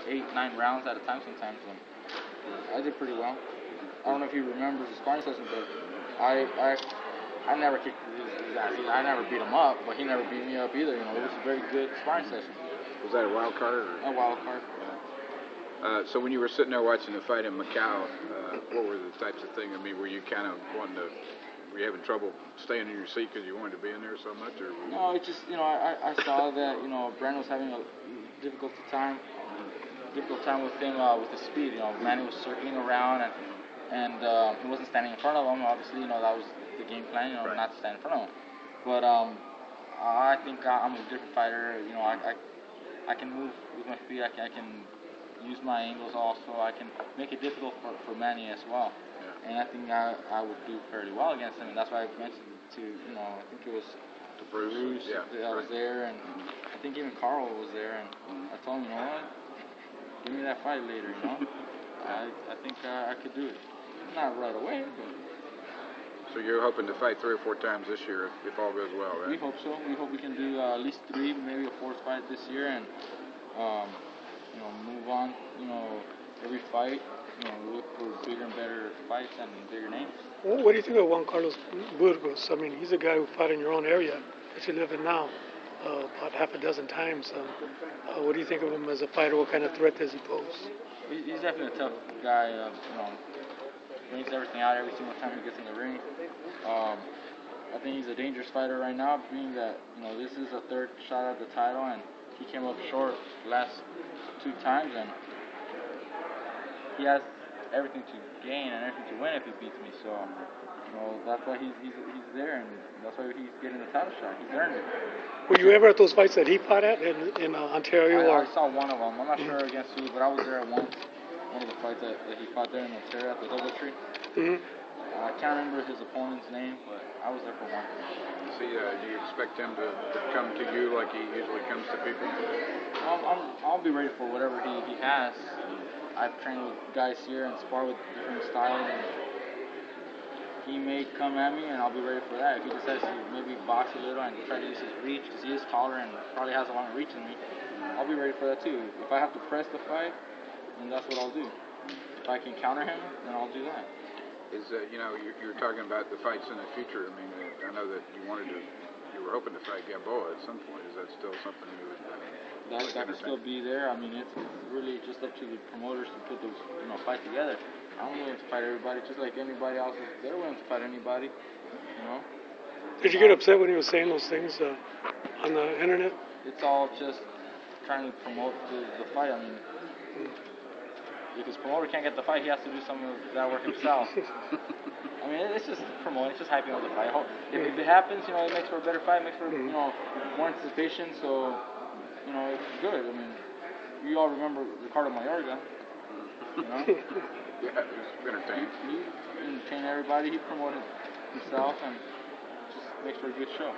8, 9 rounds at a time sometimes, and I did pretty well. I don't know if he remembers the sparring session, but I never kicked his ass. I never beat him up, but he never beat me up either. It was a very good sparring session. Was that a wild card? A wild card. So when you were sitting there watching the fight in Macau, what were the types of things? I mean, were you kind of were you having trouble staying in your seat because you wanted to be in there so much? Or no, it's just, I saw that, Brandon was having a difficult time with him, with his speed. Manny was circling around, and he wasn't standing in front of him. Obviously, that was the game plan, right. Not to stand in front of him. But I think I'm a different fighter. I can move with my feet. I can use my angles also. I can make it difficult for Manny as well. Yeah. And I think I would do fairly well against him. And that's why I mentioned to, I think it was to Bruce. Yeah, that was there, and I think even Carl was there. And I told him, what? Give me that fight later, I think I could do it. Not right away, but... So you're hoping to fight 3 or 4 times this year if all goes well, right? We hope so. We hope we can do at least 3, maybe a 4th fight this year, and move on. Every fight, look for bigger and better fights and bigger names. Well, what do you think of Juan Carlos Burgos? I mean, he's a guy who fought in your own area that you live in now, about half a dozen times. What do you think of him as a fighter? What kind of threat does he pose? He's definitely a tough guy. Brings everything out every single time he gets in the ring. I think he's a dangerous fighter right now, being that this is a 3rd shot at the title, and he came up short the last 2 times, and he has everything to gain and everything to win if he beats me. So that's why he's there, and that's why he's getting the title shot. He's earned it. Were you ever at those fights that he fought at in Ontario? I saw one of them. I'm not sure against who, but I was there at one of the fights that he fought there in Ontario at the DoubleTree. Mm-hmm. I can't remember his opponent's name, but I was there for one. Do you expect him to come to you like he usually comes to people? I'll be ready for whatever he has. I've trained with guys here and spar with different styles, and he may come at me, and I'll be ready for that. If he decides to maybe box a little and try to use his reach, because he is taller and probably has a longer reach than me, I'll be ready for that too. If I have to press the fight, then that's what I'll do. If I can counter him, then I'll do that. You're talking about the fights in the future. I mean, I know that you were hoping to fight Gamboa at some point. Is that still something you would? That could still be there. I mean, it's really just up to the promoters to put those fights together. I'm willing to fight everybody, just like anybody else is. They're willing to fight anybody. Did you get upset when he was saying those things on the internet? It's all just trying to promote the fight. I mean, because promoter can't get the fight, he has to do some of that work himself. I mean, it's just promoting, it's just hyping up the fight. If it happens, it makes for a better fight, makes for more anticipation. So, it's good. I mean, you all remember Ricardo Mayorga. Yeah, he was entertaining. He entertained everybody. He promoted himself and just makes for a good show.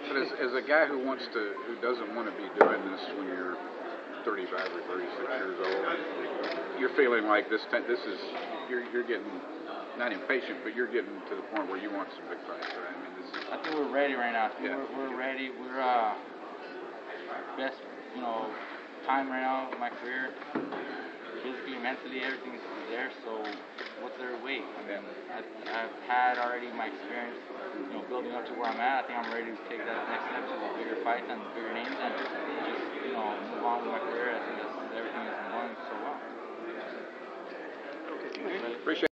But as a guy who doesn't want to be doing this when you're 35 or 36 years old, you're feeling like you're getting not impatient, but you're getting to the point where you want some big fights, right? I mean, I think we're ready right now. Yeah. We're ready. We're best time right now in my career. Physically, mentally, everything's there. So what's their weight? I mean, I've had already my experience, building up to where I'm at. I think I'm ready to take that next step to the bigger fights and bigger names, and just move on with my career. I think everything is going so well. Appreciate it.